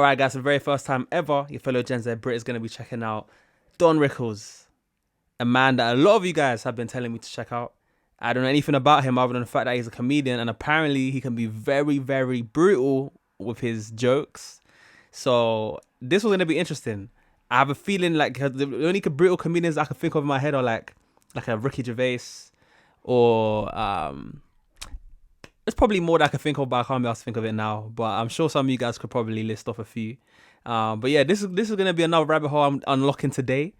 All right, guys, for the very first time ever, your fellow Gen Z Brit is going to be checking out Don Rickles, a man that a lot of you guys have been telling me to check out. I don't know anything about him other than the fact that he's a comedian, and apparently he can be very, very brutal with his jokes. So this was going to be interesting. I have a feeling like the only brutal comedians I can think of in my head are like a Ricky Gervais, or there's probably more that I can think of, but I can't be able to think of it now. But I'm sure some of you guys could probably list off a few. But yeah, this is going to be another rabbit hole I'm unlocking today.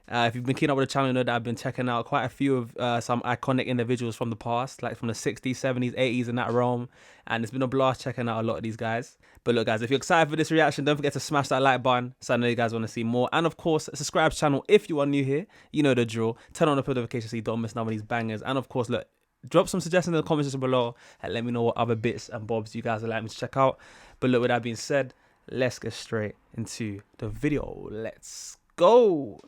If you've been keeping up with the channel, you know that I've been checking out quite a few of some iconic individuals from the past, like from the 60s, 70s, 80s in that realm. And it's been a blast checking out a lot of these guys. But look, guys, if you're excited for this reaction, don't forget to smash that like button so I know you guys want to see more. And of course, subscribe to the channel if you are new here. You know the drill. Turn on the notifications so you don't miss none of these bangers. And of course, look, drop some suggestions in the comments section below and let me know what other bits and bobs you guys would like me to check out. But look, with that being said, let's get straight into the video. Let's go.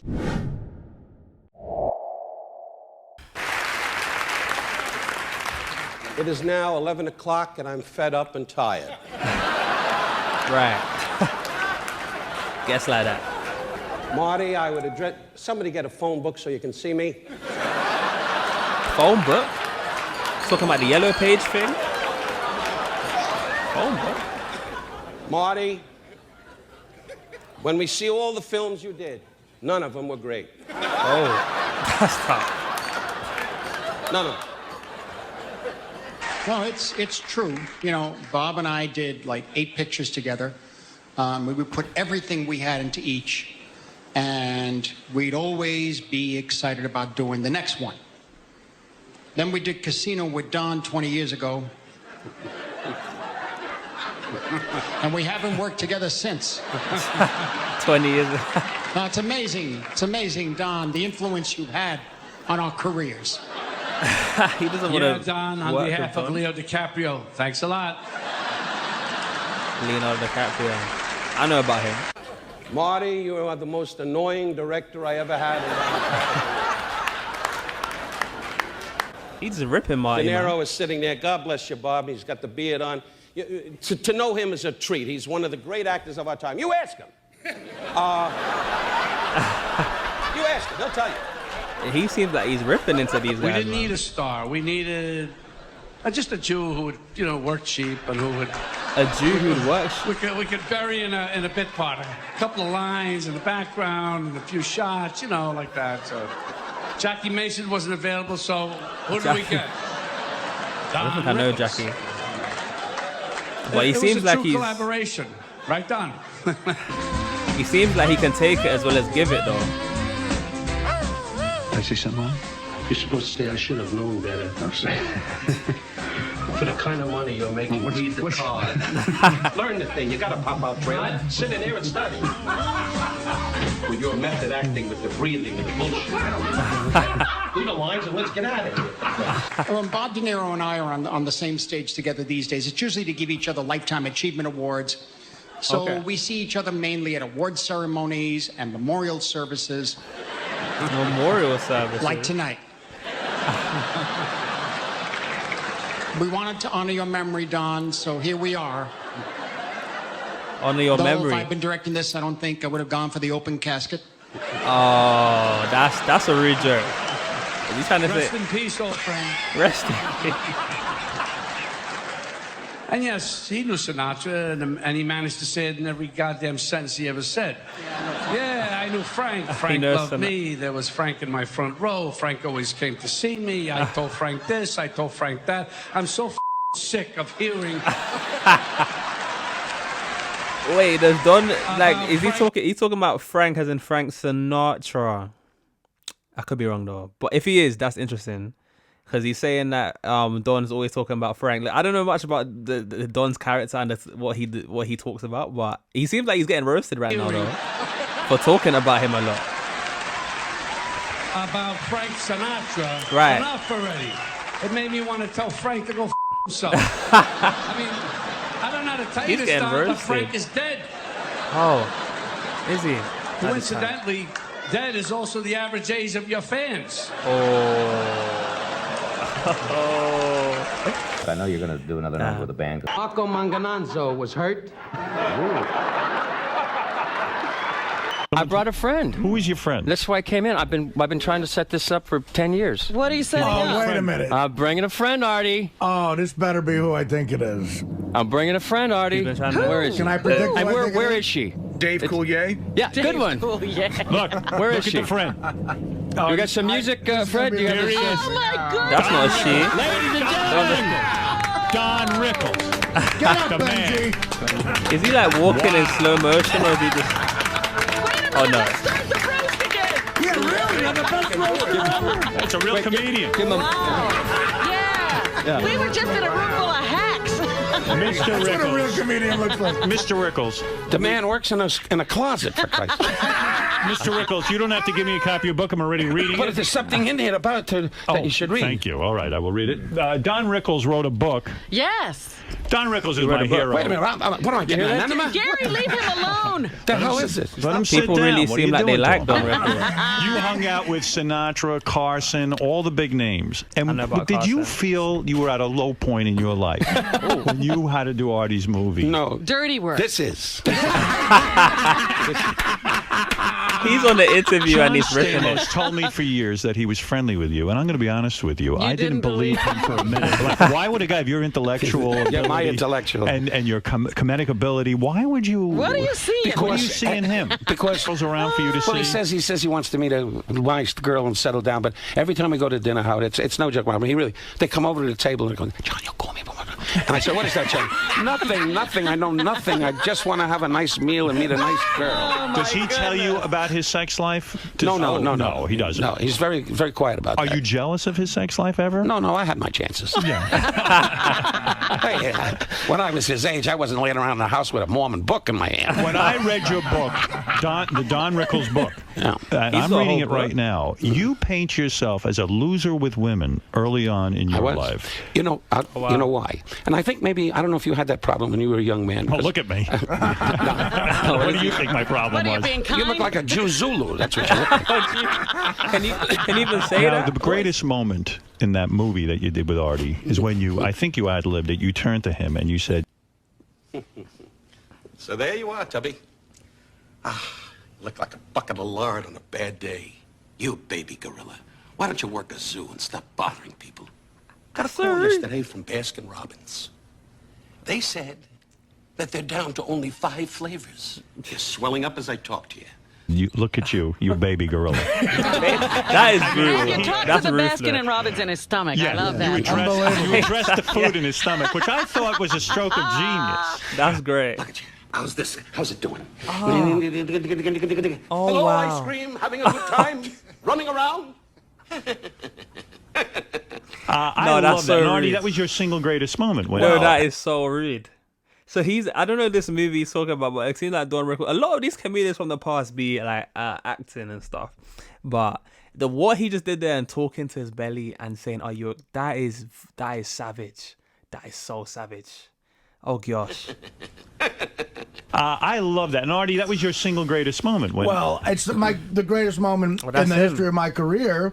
It is now 11 o'clock and I'm fed up and tired. Right. Guess like that. Marty, I would address... Somebody get a phone book so you can see me. Phone book? Talking about the yellow page thing? Phone book? Marty, when we see all the films you did, none of them were great. Oh, that's tough. None of them. Well, it's true. You know, Bob and I did like 8 pictures together. We would put everything we had into each, and we'd always be excited about doing the next one. Then we did Casino with Don 20 years ago. And we haven't worked together since. 20 years. Now, it's amazing. It's amazing, Don, the influence you've had on our careers. He doesn't want to. Don, on behalf of Leo DiCaprio, thanks a lot. Leonardo DiCaprio. I know about him. Marty, you are the most annoying director I ever had. He's ripping Marty. Niro is sitting there. God bless you, Bob. He's got the beard on. To know him is a treat. He's one of the great actors of our time. You ask him. You ask him. He'll tell you. He seems like he's ripping into these guys. We didn't need a star. We needed just a Jew who would, work cheap and who would... A Jew who would work cheap? We could bury in a bit part, a couple of lines in the background, and a few shots, like that. So Jackie Mason wasn't available, so who did we get? I don't think I know Jackie. But he seems like he's... collaboration. Right, Don? He seems like he can take it as well as give it, though. I say something wrong? You're supposed to say I should have known better. I'm saying. For the kind of money you're making, read the card. Learn the thing. You gotta pop out trailer. Sit in there and study. With your method acting, with the breathing and the bullshit. Do the lines and let's get out of here. When Bob De Niro and I are on the same stage together these days, it's usually to give each other Lifetime Achievement Awards. So we see each other mainly at award ceremonies and memorial services. Memorial services? Like tonight. We wanted to honor your memory, Don, so here we are. Honor your memory? If I'd been directing this, I don't think I would have gone for the open casket. Oh, that's a rude joke. Is he trying to Rest say... in peace, old friend. Rest in peace. And yes, he knew Sinatra, and he managed to say it in every goddamn sentence he ever said. Yeah, I knew Frank. Frank loved me. There was Frank in my front row. Frank always came to see me. I told Frank this. I told Frank that. I'm so sick of hearing... Wait, does Don... Like, is he talking... He's talking about Frank as in Frank Sinatra. I could be wrong, though. But if he is, that's interesting. Because he's saying that Don's always talking about Frank. Like, I don't know much about the Don's character and what he talks about, but he seems like he's getting roasted right now, though, for talking about him a lot. About Frank Sinatra. Right. Enough already. It made me want to tell Frank to go himself. I mean, I don't know how to tell you this, Don, but Frank is dead. Oh, is he? Coincidentally, dead is also the average age of your fans. I know you're going to do another number with the band. Marco Mangananzo was hurt. Ooh. I brought a friend. Who is your friend? That's why I came in. I've been trying to set this up for 10 years. What are you setting up? Wait a minute. I'm bringing a friend, Artie. Oh, this better be who I think it is. I'm bringing a friend, Artie. Where is she? Can I predict who I think where it is she? Dave Coulier? Yeah, good one. Cool, yeah. Look, Where is look she? at the friend. You got some music, Fred? You got Here he is. Oh my God! That's not a she. Ladies and gentlemen, Don Rickles. Get up, The man. Benji. Is he like walking in slow motion, or is he just? Oh no. Let's start the roast again. Yeah, really? You're the best roaster ever. That's a real comedian. Give him a, Yeah. We were just in a room full of hacks. Mr. That's what a real Rickles. comedian looks like. Mr. Rickles. The man works in a closet, for Christ's sake. Mr. Rickles, you don't have to give me a copy of your book. I'm already reading But it. there's something in here about it that you should read. Thank you. All right, I will read it. Don Rickles wrote a book. Yes. Don Rickles is wrote my a book. hero. Wait a minute. What am I getting? An enema? Gary, leave him alone. The hell is this? Let him sit People down. really What are seem you like they doing to like him? Don Rickles. You hung out with Sinatra, Carson, all the big names. I know And about did you Carson. feel you were at a low point in your life when you had to do Artie's movie? No. Dirty work. This is. He's on the interview and he's ripping Stamos it. told me for years that he was friendly with you, and I'm going to be honest with you. I didn't didn't believe him for a minute. Like, why would a guy, if you're intellectual, Yeah, my ability intellectual. and your comedic ability, why would you? What are you seeing? What do you see in him? Because Goes around for you to well, see. he says he wants to meet a nice girl and settle down. But every time we go to dinner, Howard, it's no joke, Robert. They come over to the table and they're going, John, you call me. And I said, what is that, John? Nothing. I know nothing. I just want to have a nice meal and meet a nice girl. Does he tell you about his sex life? No, he doesn't. No, he's very, very quiet about Are that. you jealous of his sex life ever? No, I had my chances. Yeah. Hey, when I was his age, I wasn't laying around in the house with a Mormon book in my hand. When I read your book, the Don Rickles book, Yeah. and He's I'm the reading whole it right book. now, you paint yourself as a loser with women early on in I your was. life. You know why? And I think maybe, I don't know if you had that problem when you were a young man. Oh, look at me. What do you think my problem What are you was? being kind? You look like a Jew Zulu. That's what you look like. Can you even say Now, that? the greatest moment in that movie that you did with Artie is when I think you ad-libbed it, you turned to him and you said, So there you are, Tubby. Look like a bucket of lard on a bad day. You baby gorilla. Why don't you work a zoo and stop bothering people? Got a call yesterday from Baskin Robbins. They said that they're down to only 5 flavors. You're swelling up as I talk to you. look at you baby gorilla. That is brutal. You talk That's to the ruthless. Baskin and Robbins in his stomach. I love that. You addressed the food in his stomach, which I thought was a stroke of genius. That's great. Look at you. How's this? How's it doing? Oh, Hello, wow. ice cream. Having a good time? Running around? I No, that's love that. so And Artie, rude. that was your single greatest moment. When No, that is so rude. So I don't know this movie he's talking about, but it seems like Don Rickles. A lot of these comedians from the past be like acting and stuff, but what he just did there and talking to his belly and saying, "Oh, that is savage. That is so savage." Oh gosh. I love that. And Artie, that was your single greatest moment. Well, it's the greatest moment Well, that's in the him. history of my career.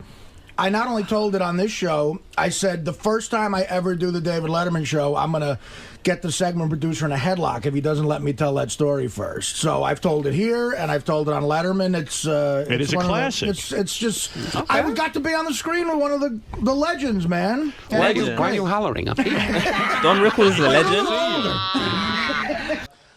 I not only told it on this show, I said the first time I ever do the David Letterman show, I'm going to get the segment producer in a headlock if he doesn't let me tell that story first. So I've told it here, and I've told it on Letterman. It is a one of the- classic. It's just, I got to be on the screen with one of the legends, man. Why Legend. are you hollering up here? Don Rickles is a legend.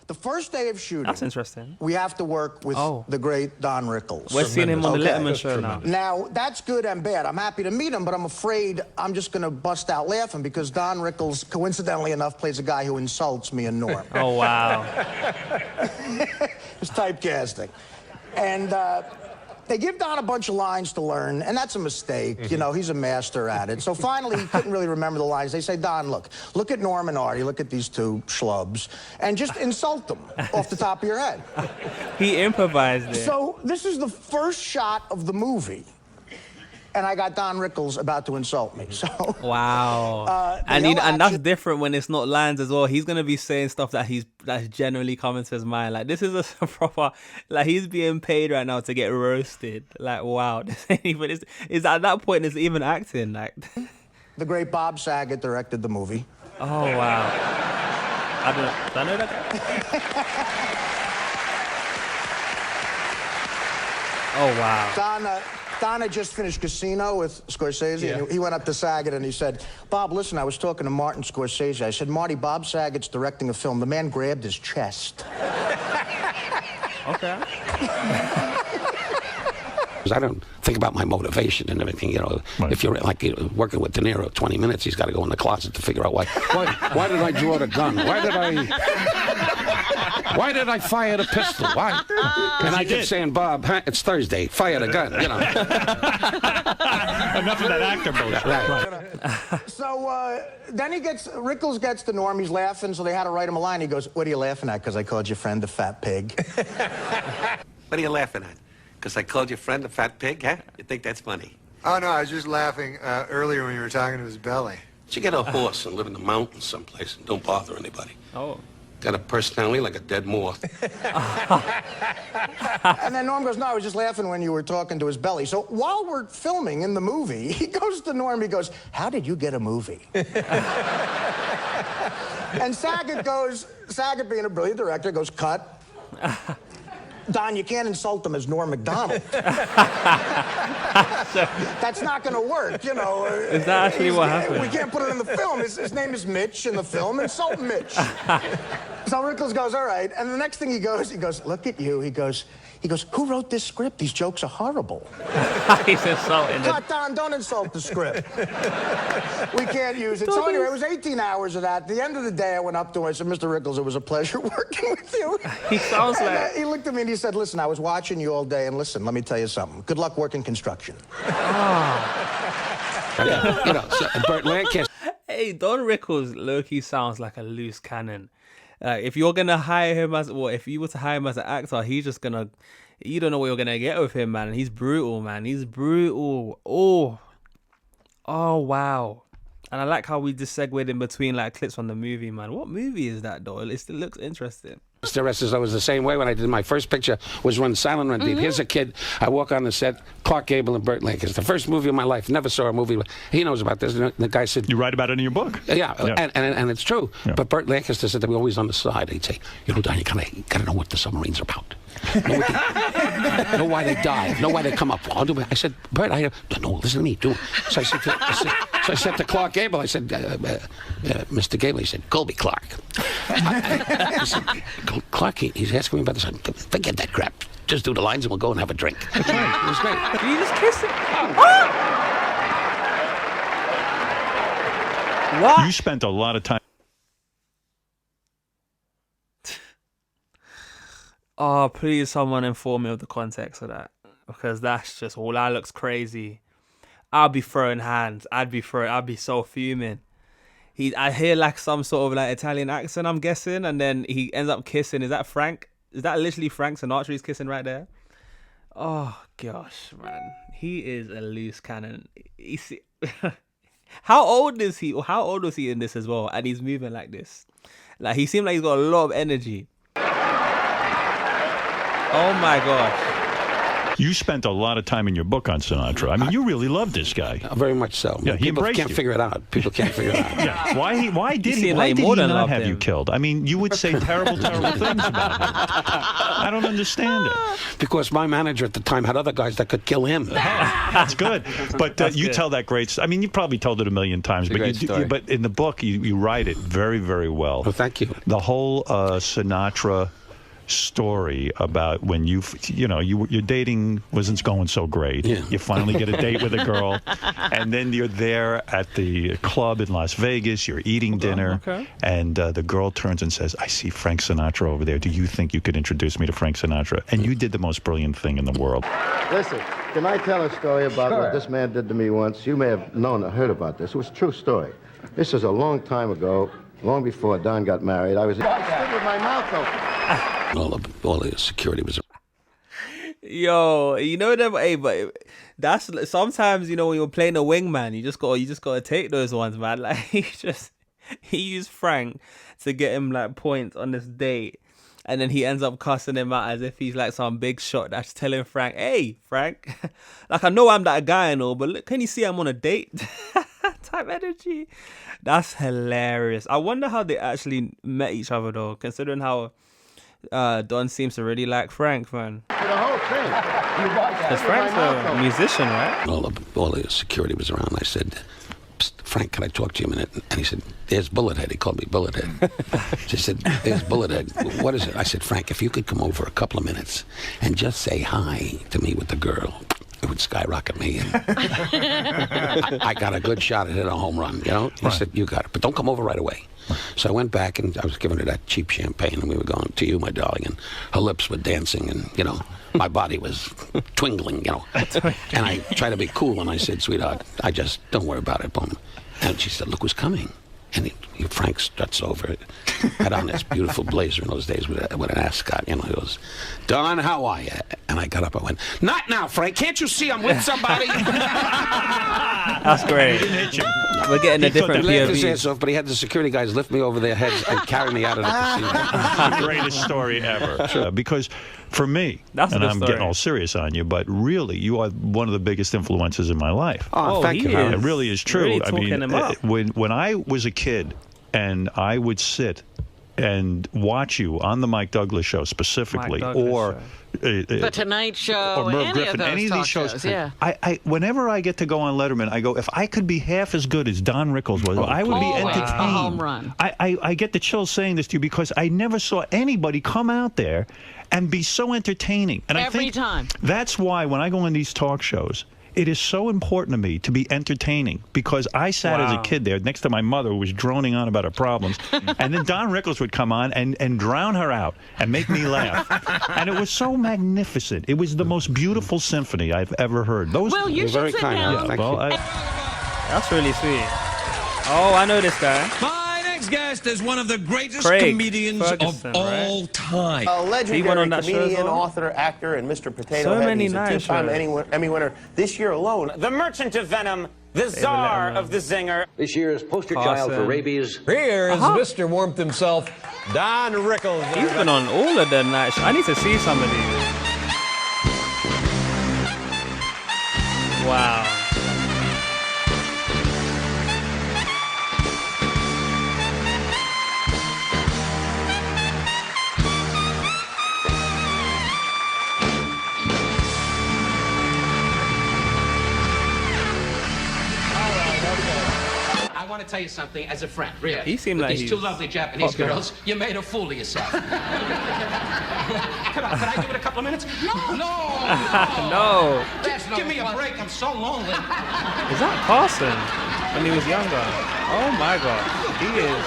The first day of shooting, That's interesting. we have to work with the great Don Rickles. We're seeing him on the Okay. Letterman show now. Now, that's good and bad. I'm happy to meet him, but I'm afraid I'm just going to bust out laughing because Don Rickles, coincidentally enough, plays a guy who insults me and Norm. Oh wow. It's typecasting. And they give Don a bunch of lines to learn, and that's a mistake. You know, he's a master at it. So finally, he couldn't really remember the lines. They say, Don, look at Norm and Artie, look at these two schlubs, and just insult them off the top of your head. He improvised it. So this is the first shot of the movie, and I got Don Rickles about to insult me. So Wow. And that's different when it's not lines as well. He's gonna be saying stuff that's generally coming to his mind. Like this is a proper, like he's being paid right now to get roasted. Like wow, this ain't even. Is at that point it's even acting like. the great Bob Saget directed the movie. Oh wow. Do I know that guy? Oh, wow. Don had just finished Casino with Scorsese, and he went up to Saget and he said, Bob, listen, I was talking to Martin Scorsese. I said, Marty, Bob Saget's directing a film. The man grabbed his chest. Okay. I don't think about my motivation and everything, you know. Right. If you're like working with De Niro 20 minutes, he's got to go in the closet to figure out why did I draw the gun? Why did I fire the pistol? Why? And I kept saying, Bob, it's Thursday. Fire the gun, you know. Enough of that actor bullshit. Right. So then Rickles gets to Norm. He's laughing, so they had to write him a line. He goes, what are you laughing at? Because I called your friend a fat pig. What are you laughing at? Because I called your friend a fat pig, huh? You think that's funny? Oh, no, I was just laughing earlier when you were talking to his belly. You get a horse and live in the mountains someplace and don't bother anybody. Oh. Got a personality like a dead moth. And then Norm goes, no, I was just laughing when you were talking to his belly. So while we're filming in the movie, he goes to Norm, he goes, how did you get a movie? And Saget being a brilliant director, goes, cut. Don, you can't insult him as Norm Macdonald. That's not going to work, you know. Is that actually what happened? We can't put it in the film. His name is Mitch in the film. Insult Mitch. So Rickles goes, all right. And the next thing he goes, look at you. He goes, who wrote this script? These jokes are horrible. He's insulting it. Don, don't insult the script. We can't use it. So anyway, it was 18 hours of that. At the end of the day, I went up to him. I said, Mr. Rickles, it was a pleasure working with you. He sounds like... He looked at me and he said, listen, I was watching you all day, and listen, let me tell you something. Good luck working construction. Yeah, you know, so Burt Lancaster. Hey, Don Rickles, low-key sounds like a loose cannon. If you're gonna hire him if you were to hire him as an actor, he's just gonna, you don't know what you're gonna get with him, man. He's brutal, man. He's brutal. Oh, wow. And I like how we just segued in between like clips from the movie, man. What movie is that, though? It still looks interesting. The rest is I was the same way when I did my first picture was Run Silent Run Deep. Here's a kid. I walk on the set, Clark Gable and Burt Lancaster. The first movie of my life. Never saw a movie. He knows about this. And the guy said, you write about it in your book. Yeah. And it's true. Yeah. But Burt Lancaster said to me always on the side, he'd say, you know, Don, you gotta know what the submarines are about. Know why they dive. Know why they come up. I said, Burt, no, listen to me. So I said to Clark Gable, I said, Mr. Gable, he said, Colby Clark. I said, Clark, he's asking me about this. Forget that crap. Just do the lines and we'll go and have a drink. That's right. It was great. Did you just kiss him? What? You spent a lot of time. Oh, please, someone inform me of the context of that, because that's just all that looks crazy. I'll be throwing hands. I'd be so fuming. I hear like some sort of like Italian accent, I'm guessing, and then he ends up kissing. Is that Frank? Is that literally Frank Sinatra he's kissing right there? Oh gosh, man, he is a loose cannon. How old is he? Or how old was he in this as well? And he's moving like this. Like he seemed like he's got a lot of energy. Oh my gosh. You spent a lot of time in your book on Sinatra. I mean, you really loved this guy. Very much so. Yeah, People can't figure it out. People can't figure it out. Yeah. Why did he not have you killed? I mean, you would say terrible things about him. I don't understand it. Because my manager at the time had other guys that could kill him. That's good. But you tell that great. I mean, you probably told it a million times, but but in the book you write it very, very well. Oh, thank you. The whole Sinatra story about when your dating wasn't going so great. Yeah. You finally get a date with a girl, and then you're there at the club in Las Vegas. You're eating dinner, and the girl turns and says, "I see Frank Sinatra over there. Do you think you could introduce me to Frank Sinatra?" And you did the most brilliant thing in the world. Listen, can I tell a story about what this man did to me once? You may have known or heard about this. It was a true story. This was a long time ago, long before Don got married. I was with my mouth open. All the security was. Yo, you know them. Hey, but that's sometimes when you're playing a wingman, you just gotta take those ones, man. Like he used Frank to get him like points on this date, and then he ends up cussing him out as if he's like some big shot that's telling Frank, "Hey, Frank, like I know I'm that guy and all, but look, can you see I'm on a date?" Type energy. That's hilarious. I wonder how they actually met each other though, considering how Don seems to really like Frank, man. The whole thing. Because Frank's a musician, right? All the security was around. I said, "Psst, Frank, can I talk to you a minute?" And he said, "There's Bullethead." He called me Bullethead. She said, "There's Bullethead. What is it?" I said, "Frank, if you could come over a couple of minutes and just say hi to me with the girl, it would skyrocket me. And I got a good shot at hitting a home run, you know?" He said, "You got it, but don't come over right away." So I went back, and I was giving her that cheap champagne, and we were going, "To you, my darling," and her lips were dancing, and, you know, my body was twingling, you know. And I tried to be cool, and I said, "Sweetheart, I just, don't worry about it, boom." And she said, "Look who's coming." And Frank struts over, had on this beautiful blazer in those days with an ascot, you know. He goes, "Don, how are you?" And I got up, I went, "Not now, Frank. Can't you see I'm with somebody?" That's great. We're getting a different POV. He laughed his POV. ass off, but he had the security guys lift me over their heads and carry me out of the casino. The greatest story ever. Because for me, and I'm getting all serious on you, but really, you are one of the biggest influences in my life. Oh, thank you. It really is true. Really I mean, talking him up. when I was a kid, and I would sit and watch you on the Mike Douglas show specifically, or The Tonight Show, or Merv any Griffin, of those any of talk these shows. yeah. I whenever I get to go on Letterman, I go, if I could be half as good as Don Rickles was, I would be Always entertained. a home run. I get the chills saying this to you because I never saw anybody come out there and be so entertaining. And I Every think time. that's why when I go on these talk shows, it is so important to me to be entertaining, because I sat as a kid there next to my mother who was droning on about her problems, and then Don Rickles would come on and drown her out and make me laugh. And it was so magnificent. It was the most beautiful symphony I've ever heard. Those Well, you should sit down. Yeah, Thank well, you. That's really sweet. Oh, I know this guy. My next guest is one of the greatest Craig comedians Ferguson, of all time. A He went on legendary that show as comedian, well? author, actor, and Mr. Potato So Head. many He's a nice two-time shows. Emmy winner this year alone. The Merchant of Venom, the Czar of the Zinger. This year's poster child for Carson. rabies. Here is Mr. Warmth himself, Don Rickles. He's been on all of the night shows. I need to see some of these. Wow. I want to tell you something as a friend, really. He seemed With like these he's two lovely Japanese popular. girls, you made a fool of yourself. Come on, can I give it a couple of minutes? No. No. Give me a break. I'm so lonely. Is that Carson when he was younger? Oh my God. He is.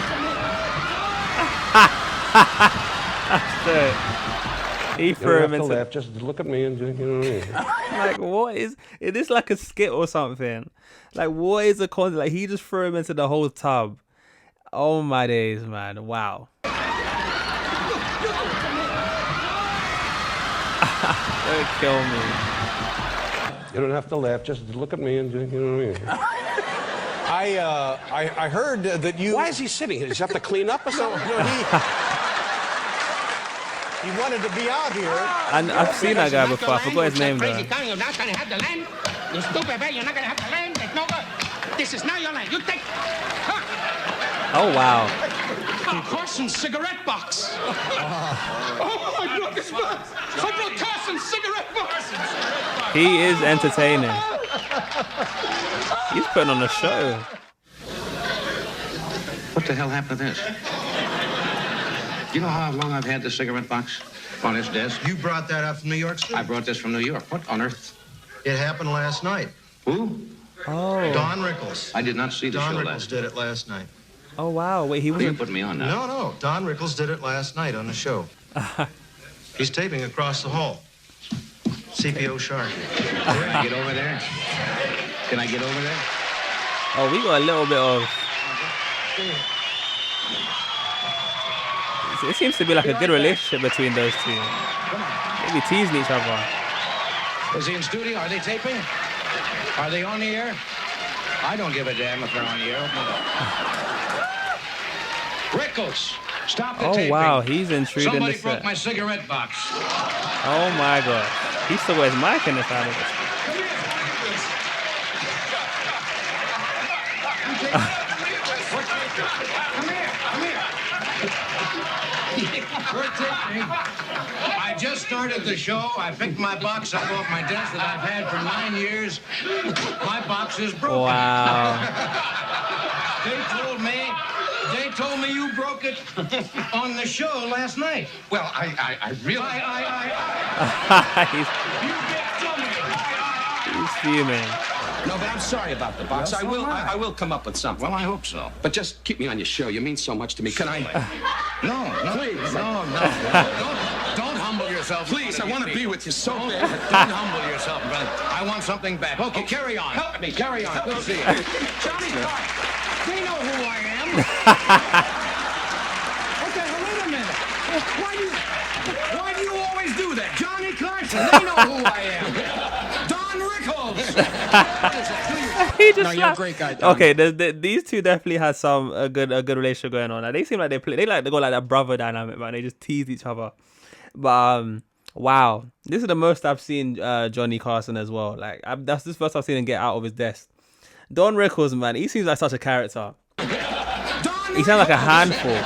That's it. He threw him into. Just look at me and, you know. Like, what is this, like a skit or something? Like, what is the concept? Like, he just threw him into the whole tub. Oh my days, man. Wow. Don't kill me. You don't have to laugh. Just look at me and, you know. I heard that you... Why is he sitting here? Does he have to clean up or something? He wanted to be out here. And I've seen that guy before. I forgot his name though. You're not going to have the land. You stupid man, you're not going to have the land. It's no good. This is not your land. You take... Oh wow. Carson's cigarette box. Oh, I broke his box. I broke Carson's cigarette box. He is entertaining. He's putting on a show. What the hell happened to this? You know how long I've had this cigarette box on this desk? You brought that up from New York City? I brought this from New York. What on earth? It happened last night. Who? Oh. Don Rickles. I did not see the Don show Rickles last did it last night. Oh wow. Wait, he Well, you wasn't. put me on now. No. Don Rickles did it last night on the show. He's taping across the hall. CPO Shark. Can I get over there? Can I get over there? Oh, we got a little bit of. It seems to be like a good relationship between those two. Maybe teasing each other. Is he in studio? Are they taping? Are they on the air? I don't give a damn if they're on the air. Rickles, stop the taping. Oh wow, he's intruding Somebody the broke set. my cigarette box. Oh my God. He still wears mic in the side of it. Come here. I just started the show. I picked my box up off my desk that I've had for 9 years. My box is broken. Wow. They told me you broke it on the show last night. Well, I really... He's fuming. No, but I'm sorry about the box. I will come up with something. Well, I hope so. But just keep me on your show. You mean so much to me. Can I? No, Please. No. Don't humble yourself. Please, I want to be with you so bad. Don't humble yourself, brother. I want something back. Okay, carry on. Help me. Carry on. Good to see you. Johnny Carson. They know who I am. Okay, well, wait a minute. Why do you always do that? Johnny Carson. They know who I am. Don Rickles. He just No, you're a slapped. great guy, Don. Okay, these two definitely had a good relationship going on. Like, they seem like they go like that brother dynamic, man. They just tease each other. But wow, this is the most I've seen Johnny Carson as well. Like that's the first I've seen him get out of his desk. Don Rickles, man, he seems like such a character. He sounds like a handful.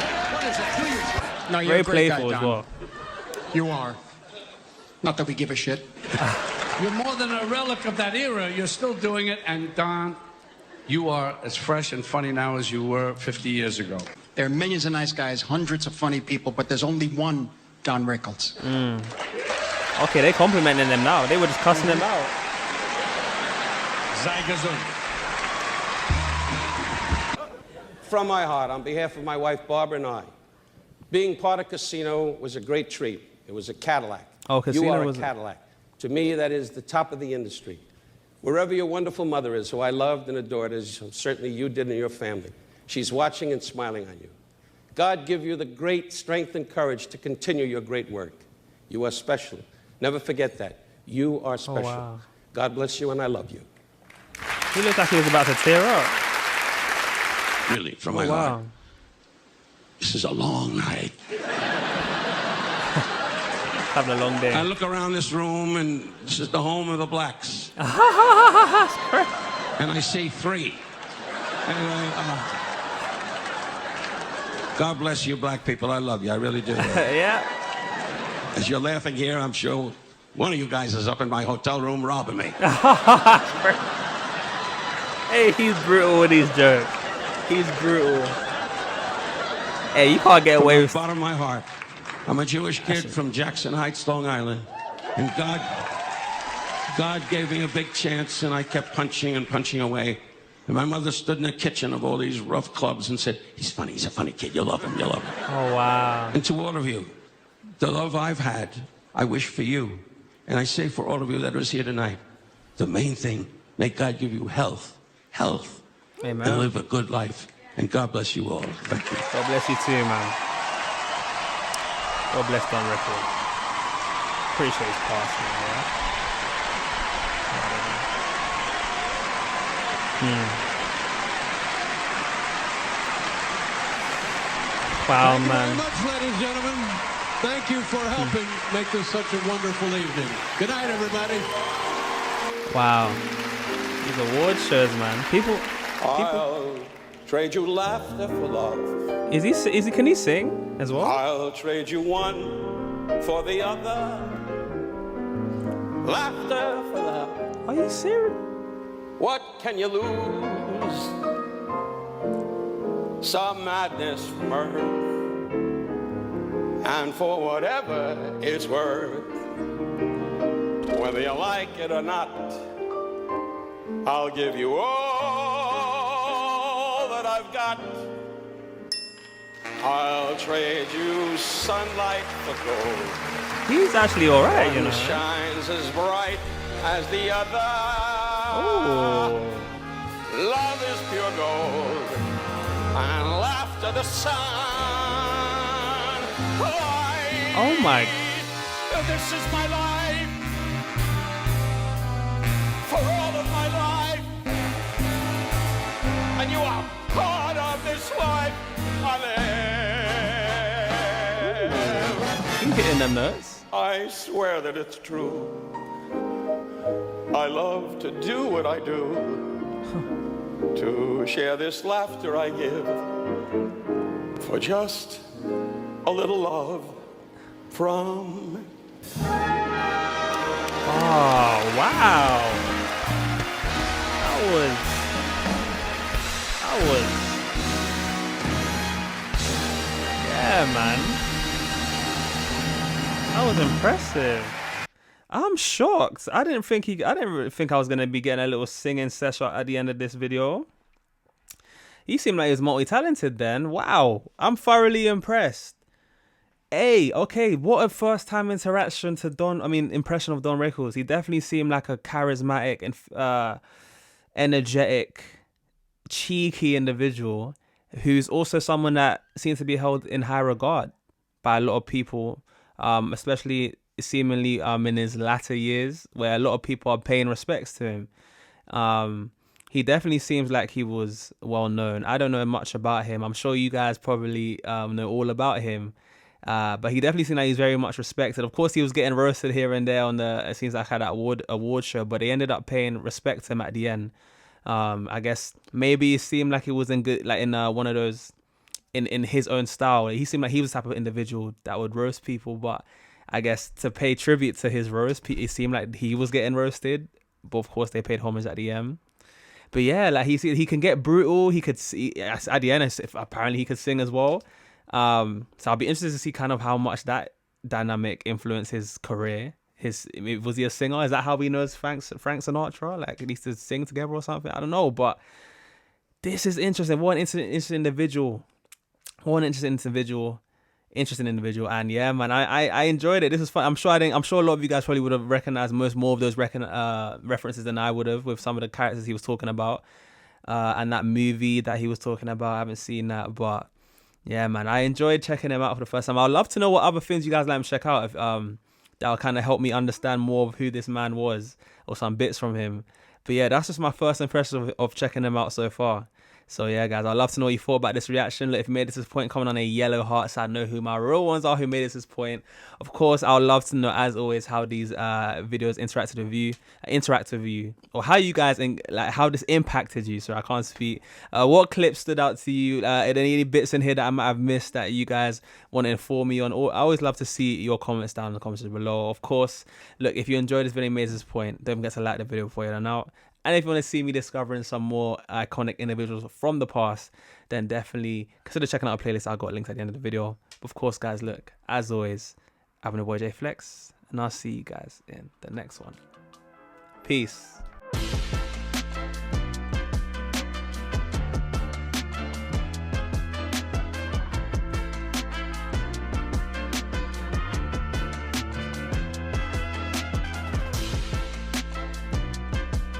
No, you're Very a great playful guy, as Don. well. You are. Not that we give a shit. You're more than a relic of that era. You're still doing it. And Don, you are as fresh and funny now as you were 50 years ago. There are millions of nice guys, hundreds of funny people, but there's only one Don Rickles. Okay, they complimenting them now. They were just cussing them out. Zygazoo. From my heart, on behalf of my wife Barbara and I, being part of Casino was a great treat. It was a Cadillac. Oh, Casino you are was a Cadillac. To me, that is the top of the industry. Wherever your wonderful mother is, who I loved and adored, as certainly you did in your family, she's watching and smiling on you. God give you the great strength and courage to continue your great work. You are special. Never forget that. You are special. wow. God bless you, and I love you. He looked like he was about to tear up. Really, from my wow. heart. This is a long night. Having a long day. I look around this room, and this is the home of the blacks. And I see three. Anyway, God bless you, black people. I love you. I really do. Yeah. As you're laughing here, I'm sure one of you guys is up in my hotel room robbing me. Hey, he's brutal with these jokes. He's brutal. Hey, you can't get away with... From the bottom of my heart, I'm a Jewish kid from Jackson Heights, Long Island. And God gave me a big chance, and I kept punching and punching away. And my mother stood in the kitchen of all these rough clubs and said, he's funny, he's a funny kid, you'll love him, you'll love him. Oh, wow. And to all of you, the love I've had, I wish for you. And I say for all of you that is here tonight, the main thing, may God give you health, Amen. and live a good life. And God bless you all. Thank you. God bless you too, man. God bless Don Rickles. Appreciate his passing, yeah? Wow, Thank man. you very much, ladies and gentlemen. Thank you for helping make this such a wonderful evening. Good night, everybody. Wow. These award shows, man. People. I'll trade you laughter for love. Is he? Can he sing as well? I'll trade you one for the other. Laughter for love. Are you serious? What can you lose? Some madness for mirth. And for whatever it's worth, whether you like it or not, I'll give you all that I've got. I'll trade you sunlight for gold. He's actually all right, you One know. shines as bright as the other. Oh. Love is pure gold, and laughter the sun. Oh my. This is my life. For all of my life. And you are part of this life I live. You hitting them notes? I swear that it's true. I love to do what I do. To share this laughter I give. For just a little love. from. Oh, wow. That was. Yeah, man. That was impressive. I'm shocked. I didn't really think I was gonna be getting a little singing session at the end of this video. He seemed like he was multi-talented then. Wow. I'm thoroughly impressed. Hey, okay, what a first-time impression of Don Rickles. He definitely seemed like a charismatic and energetic, cheeky individual who's also someone that seems to be held in high regard by a lot of people, especially seemingly in his latter years, where a lot of people are paying respects to him. He definitely seems like he was well known. I don't know much about him. I'm sure you guys probably know all about him. But he definitely seemed like he's very much respected. Of course, he was getting roasted here and there on it seems like that award show, but they ended up paying respect to him at the end. I guess maybe it seemed like he was in good, like in one of those, in his own style. He seemed like he was the type of individual that would roast people, but I guess to pay tribute to his roast, it seemed like he was getting roasted, but of course they paid homage at the end. But yeah, like he can get brutal. He could see at the end. Apparently he could sing as well. So I'll be interested to see kind of how much that dynamic influenced his career. Was he a singer? Is that how he knows Frank Sinatra? Like he used to sing together or something? I don't know. But this is interesting. What an interesting individual. Interesting individual. And yeah, man, I enjoyed it. This was fun. I'm sure a lot of you guys probably would have recognized more of those references than I would have with some of the characters he was talking about. And that movie that he was talking about. I haven't seen that, but yeah, man, I enjoyed checking him out for the first time. I'd love to know what other things you guys like to check out. If that'll kind of help me understand more of who this man was or some bits from him. But yeah, that's just my first impression of checking him out so far. So yeah, guys, I'd love to know what you thought about this reaction. Look, if you made it to this point, comment on a yellow heart so I know who my real ones are who made it to this point. Of course, I would love to know, as always, how these videos interact with you, or how you guys how this impacted you. So I can't speak. What clips stood out to you? Any bits in here that I might have missed that you guys want to inform me on? I always love to see your comments down in the comments below. Of course, look, if you enjoyed this video and made it to this point, don't forget to like the video before you're done out. And if you want to see me discovering some more iconic individuals from the past, then definitely consider checking out a playlist. I've got links at the end of the video. But of course, guys, look, as always, I've been your boy JayFlex, and I'll see you guys in the next one. Peace.